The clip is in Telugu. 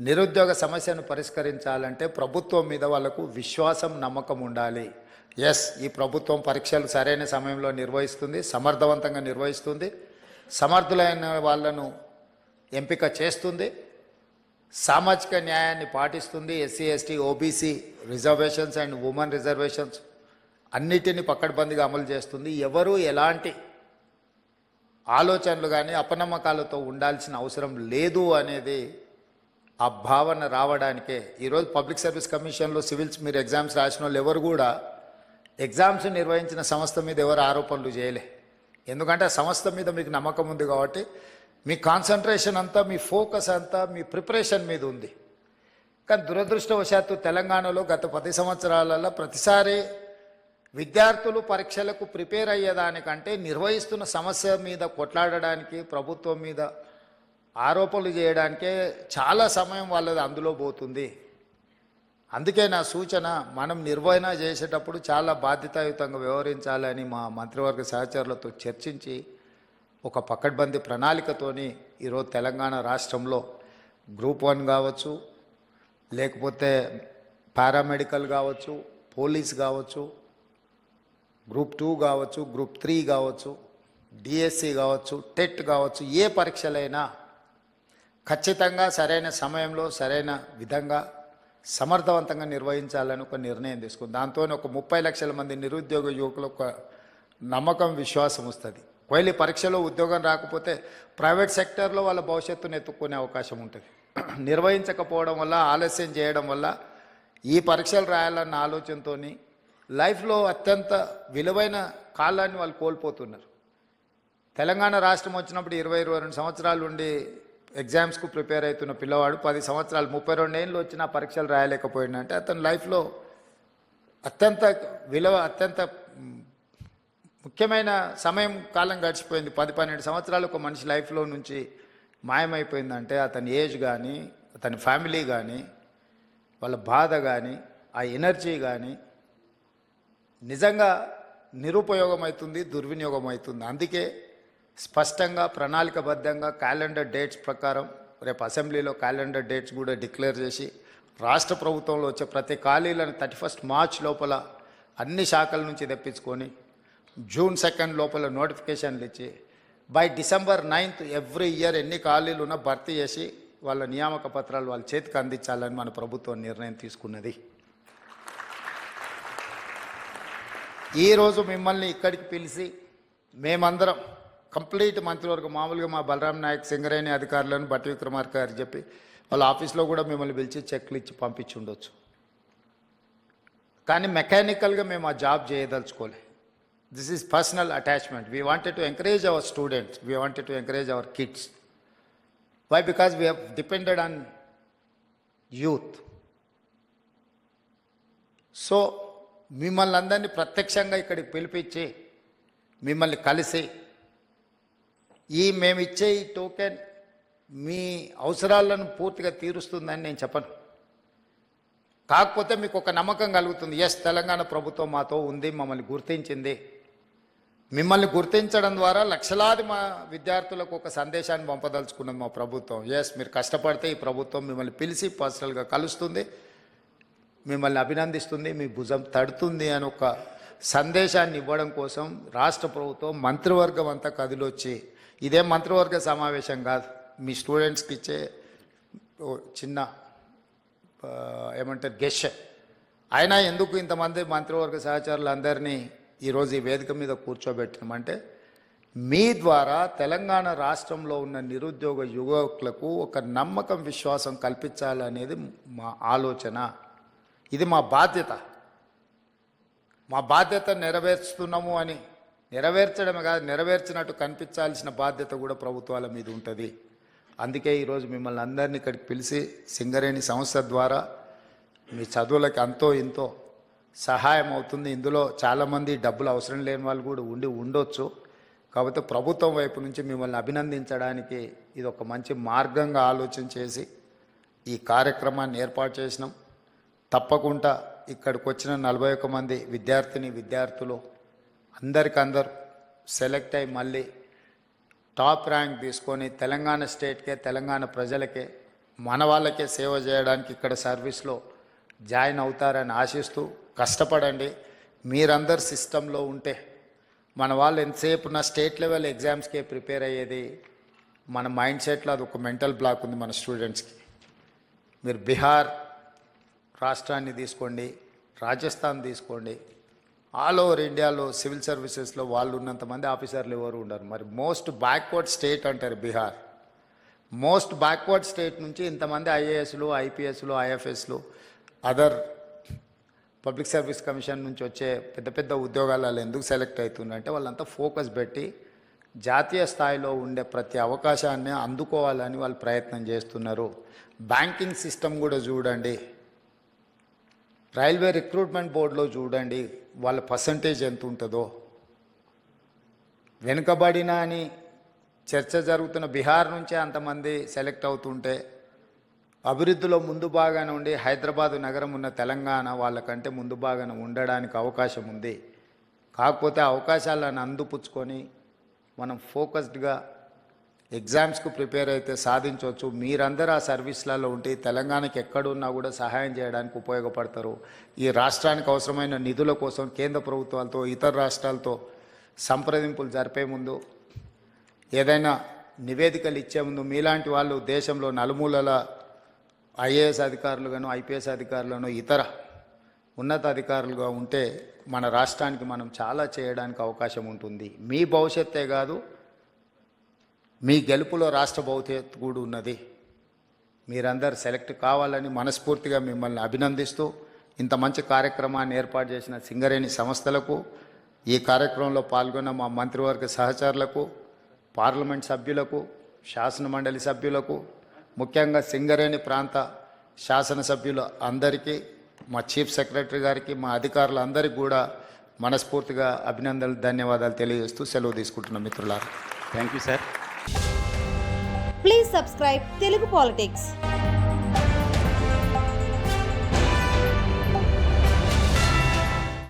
నిరుద్యోగ సమస్యను పరిష్కరించాలంటే ప్రభుత్వం మీద వాళ్ళకు విశ్వాసం నమ్మకం ఉండాలి. ఎస్, ఈ ప్రభుత్వం పరీక్షలు సరైన సమయంలో నిర్వహిస్తుంది, సమర్థవంతంగా నిర్వహిస్తుంది, సమర్థులైన వాళ్ళను ఎంపిక చేస్తుంది, సామాజిక న్యాయాన్ని పాటిస్తుంది, SC ST OBC reservations and women reservations అన్నిటినీ పకడ్బందీగా అమలు చేస్తుంది. ఎవరు ఎలాంటి ఆలోచనలు కానీ అపనమ్మకాలతో ఉండాల్సిన అవసరం లేదు అనేది ఆ భావన రావడానికే ఈరోజు పబ్లిక్ సర్వీస్ కమిషన్లో సివిల్స్ మీరు ఎగ్జామ్స్ రాసిన వాళ్ళు ఎవరు కూడా ఎగ్జామ్స్ నిర్వహించిన సంస్థ మీద ఎవరు ఆరోపణలు చేయలే. ఎందుకంటే ఆ సంస్థ మీద మీకు నమ్మకం ఉంది కాబట్టి మీ కాన్సన్ట్రేషన్ అంతా, మీ ఫోకస్ అంతా మీ ప్రిపరేషన్ మీద ఉంది. కానీ దురదృష్టవశాత్తు తెలంగాణలో గత 10 సంవత్సరాలలో ప్రతిసారి విద్యార్థులు పరీక్షలకు ప్రిపేర్ అయ్యేదానికంటే నిర్వహిస్తున్న సమస్య మీద కొట్లాడడానికి, ప్రభుత్వం మీద ఆరోపణలు చేయడానికే చాలా సమయం వాళ్ళది అందులో పోతుంది. అందుకే నా సూచన, మనం నిర్వహణ చేసేటప్పుడు చాలా బాధ్యతాయుతంగా వ్యవహరించాలని మా మంత్రివర్గ సహచరులతో చర్చించి ఒక పకడ్బందీ ప్రణాళికతోని ఈరోజు తెలంగాణ రాష్ట్రంలో గ్రూప్ 1 కావచ్చు, లేకపోతే పారామెడికల్ కావచ్చు, పోలీస్ కావచ్చు, గ్రూప్ 2 కావచ్చు, గ్రూప్ 3 కావచ్చు, డిఎస్సి కావచ్చు, టెట్ కావచ్చు, ఏ పరీక్షలైనా ఖచ్చితంగా సరైన సమయంలో సరైన విధంగా సమర్థవంతంగా నిర్వహించాలని ఒక నిర్ణయం తీసుకుంది. దాంతో ఒక 30 లక్షల మంది నిరుద్యోగ యువకులకు ఒక నమ్మకం, విశ్వాసం వస్తుంది. ఒకవేళ పరీక్షలో ఉద్యోగం రాకపోతే ప్రైవేట్ సెక్టర్లో వాళ్ళ భవిష్యత్తును ఎత్తుక్కునే అవకాశం ఉంటుంది. నిర్వహించకపోవడం వల్ల, ఆలస్యం చేయడం వల్ల ఈ పరీక్షలు రాయాలన్న ఆలోచనతో లైఫ్లో అత్యంత విలువైన కాలాన్ని వాళ్ళు కోల్పోతున్నారు. తెలంగాణ రాష్ట్రం వచ్చినప్పుడు 22 సంవత్సరాలు ఉండి ఎగ్జామ్స్కు ప్రిపేర్ అవుతున్న పిల్లవాడు 10 సంవత్సరాలు 32 ఏళ్ళు వచ్చినా పరీక్షలు రాయలేకపోయిందంటే అతని లైఫ్లో అత్యంత అత్యంత ముఖ్యమైన సమయం కాలం గడిచిపోయింది. 10-12 సంవత్సరాలు ఒక మనిషి లైఫ్లో నుంచి మాయమైపోయిందంటే అతని ఏజ్ కానీ, అతని ఫ్యామిలీ కానీ, వాళ్ళ బాధ కానీ, ఆ ఎనర్జీ కానీ నిజంగా నిరుపయోగం అవుతుంది, దుర్వినియోగం అవుతుంది. అందుకే స్పష్టంగా ప్రణాళికబద్ధంగా క్యాలెండర్ డేట్స్ ప్రకారం రేపు అసెంబ్లీలో క్యాలెండర్ డేట్స్ కూడా డిక్లేర్ చేసి రాష్ట్ర ప్రభుత్వంలో వచ్చే ప్రతి ఖాళీలను 31 మార్చ్ లోపల అన్ని శాఖల నుంచి తెప్పించుకొని జూన్ 2 లోపల నోటిఫికేషన్లు ఇచ్చి బై డిసెంబర్ 9 ఎవ్రీ ఇయర్ ఎన్ని ఖాళీలు ఉన్నా భర్తీ చేసి వాళ్ళ నియామక పత్రాలు వాళ్ళ చేతికి అందించాలని మన ప్రభుత్వం నిర్ణయం తీసుకున్నది. ఈరోజు మిమ్మల్ని ఇక్కడికి పిలిచి మేమందరం కంప్లీట్ మంత్రివర్గం, మామూలుగా మా బలరాం నాయక్, సింగరేణి అధికారులను బట్టి విక్రమార్క గారు చెప్పి వాళ్ళ ఆఫీస్లో కూడా మిమ్మల్ని పిలిచి చెక్లు ఇచ్చి పంపించి ఉండొచ్చు. కానీ మెకానికల్గా మేము ఆ జాబ్ చేయదలుచుకోలే. This is personal attachment. We wanted to encourage our students, we wanted to encourage our kids. Why? Because we have depended on youth. So మిమ్మల్ని అందరినీ ప్రత్యక్షంగా ఇక్కడికి పిలిపించి మిమ్మల్ని కలిసి మేము ఇచ్చే ఈ టోకెన్ మీ అవసరాలను పూర్తిగా తీరుస్తుందని నేను చెప్పను. కాకపోతే మీకు ఒక నమ్మకం కలుగుతుంది, ఎస్ తెలంగాణ ప్రభుత్వం మాతో ఉంది, మమ్మల్ని గుర్తించింది. మిమ్మల్ని గుర్తించడం ద్వారా లక్షలాది మా విద్యార్థులకు ఒక సందేశాన్ని పంపదలుచుకున్నది మా ప్రభుత్వం. ఎస్, మీరు కష్టపడితే ఈ ప్రభుత్వం మిమ్మల్ని పిలిచి పర్సనల్గా కలుస్తుంది, మిమ్మల్ని అభినందిస్తుంది, మీ భుజం తడుతుంది అని ఒక సందేశాన్ని ఇవ్వడం కోసం రాష్ట్ర ప్రభుత్వం మంత్రివర్గం అంతా కదిలొచ్చి, ఇదే మంత్రివర్గ సమావేశం కాదు, మీ స్టూడెంట్స్కి ఇచ్చే చిన్న ఏమంటారు గెస్ట్. అయినా ఎందుకు ఇంతమంది మంత్రివర్గ సహచరులందరినీ ఈరోజు ఈ వేదిక మీద కూర్చోబెట్టినామంటే మీ ద్వారా తెలంగాణ రాష్ట్రంలో ఉన్న నిరుద్యోగ యువకులకు ఒక నమ్మకం, విశ్వాసం కల్పించాలనేది మా ఆలోచన. ఇది మా బాధ్యత. మా బాధ్యత నెరవేర్చుతున్నాము అని నెరవేర్చడమే కాదు, నెరవేర్చినట్టు కనిపించాల్సిన బాధ్యత కూడా ప్రభుత్వాల మీద ఉంటుంది. అందుకే ఈరోజు మిమ్మల్ని అందరినీ ఇక్కడికి పిలిచి సింగరేణి సంస్థ ద్వారా మీ చదువులకి అంతో ఇంతో సహాయం అవుతుంది. ఇందులో చాలామంది డబ్బులు అవసరం లేని వాళ్ళు కూడా ఉండొచ్చు. కాబట్టి ప్రభుత్వం వైపు నుంచి మిమ్మల్ని అభినందించడానికి ఇది ఒక మంచి మార్గంగా ఆలోచన చేసి ఈ కార్యక్రమాన్ని ఏర్పాటు చేసినాం. తప్పకుండా ఇక్కడికి వచ్చిన 41 మంది విద్యార్థులు అందరికందరూ సెలెక్ట్ అయ్యి మళ్ళీ టాప్ ర్యాంక్ తీసుకొని తెలంగాణ స్టేట్కే, తెలంగాణ ప్రజలకే మన వాళ్ళకే సేవ చేయడానికి ఇక్కడ సర్వీస్లో జాయిన్ అవుతారని ఆశిస్తూ కష్టపడండి. మీరందరు సిస్టంలో ఉంటే మన వాళ్ళు ఎంతసేపు నా స్టేట్ లెవెల్ ఎగ్జామ్స్కే ప్రిపేర్ అయ్యేది మన మైండ్ సెట్లో అది ఒక మెంటల్ బ్లాక్ ఉంది మన స్టూడెంట్స్కి. మీరు బీహార్ రాష్ట్రాన్ని తీసుకోండి, రాజస్థాన్ తీసుకోండి, ఆల్ ఓవర్ ఇండియాలో సివిల్ సర్వీసెస్లో వాళ్ళు ఉన్నంతమంది ఆఫీసర్లు ఎవరు ఉండరు. మరి మోస్ట్ బ్యాక్వర్డ్ స్టేట్ అంటారు బీహార్. మోస్ట్ బ్యాక్వర్డ్ స్టేట్ నుంచి ఇంతమంది ఐఏఎస్లు, ఐపీఎస్లు, ఐఎఫ్ఎస్లు, అదర్ పబ్లిక్ సర్వీస్ కమిషన్ నుంచి వచ్చే పెద్ద పెద్ద ఉద్యోగాలలో ఎందుకు సెలెక్ట్ అవుతుందంటే వాళ్ళంతా ఫోకస్ పెట్టి జాతీయ స్థాయిలో ఉండే ప్రతి అవకాశాన్ని అందుకోవాలని వాళ్ళు ప్రయత్నం చేస్తున్నారు. బ్యాంకింగ్ సిస్టమ్ కూడా చూడండి, రైల్వే రిక్రూట్మెంట్ బోర్డులో చూడండి వాళ్ళ పర్సంటేజ్ ఎంత ఉంటుందో. వెనుకబడిన అని చర్చ జరుగుతున్న బీహార్ నుంచే అంతమంది సెలెక్ట్ అవుతుంటే అభివృద్ధిలో ముందు భాగాన ఉండి హైదరాబాదు నగరం ఉన్న తెలంగాణ వాళ్ళకంటే ముందు భాగాన ఉండడానికి అవకాశం ఉంది. కాకపోతే అవకాశాలను అందిపుచ్చుకొని మనం ఫోకస్డ్గా ఎగ్జామ్స్కు ప్రిపేర్ అయితే సాధించవచ్చు. మీరందరూ ఆ సర్వీస్లలో ఉంటే తెలంగాణకి ఎక్కడున్నా కూడా సహాయం చేయడానికి ఉపయోగపడతారు. ఈ రాష్ట్రానికి అవసరమైన నిధుల కోసం కేంద్ర ప్రభుత్వాలతో ఇతర రాష్ట్రాలతో సంప్రదింపులు జరిపే ముందు, ఏదైనా నివేదికలు ఇచ్చే ముందు మీలాంటి వాళ్ళు దేశంలో నలుమూలల ఐఏఎస్ అధికారులుగాను, ఐపీఎస్ అధికారులను, ఇతర ఉన్నత అధికారులుగా ఉంటే మన రాష్ట్రానికి మనం చాలా చేయడానికి అవకాశం ఉంటుంది. మీ భవిష్యత్తే కాదు, మీ గెలుపులో రాష్ట్ర భవిష్యత్తు కూడా ఉన్నది. మీరందరూ సెలెక్ట్ కావాలని మనస్ఫూర్తిగా మిమ్మల్ని అభినందిస్తూ ఇంత మంచి కార్యక్రమాన్ని ఏర్పాటు చేసిన సింగరేణి సంస్థలకు, ఈ కార్యక్రమంలో పాల్గొన్న మా మంత్రివర్గ సహచరులకు, పార్లమెంట్ సభ్యులకు, శాసనమండలి సభ్యులకు, ముఖ్యంగా సింగరేణి ప్రాంత శాసనసభ్యులు అందరికీ, మా చీఫ్ సెక్రటరీ గారికి, మా అధికారులందరికీ కూడా మనస్ఫూర్తిగా అభినందనలు, ధన్యవాదాలు తెలియజేస్తూ సెలవు తీసుకుంటున్నాం మిత్రులారా. Thank you sir. Please subscribe Telugu Politics.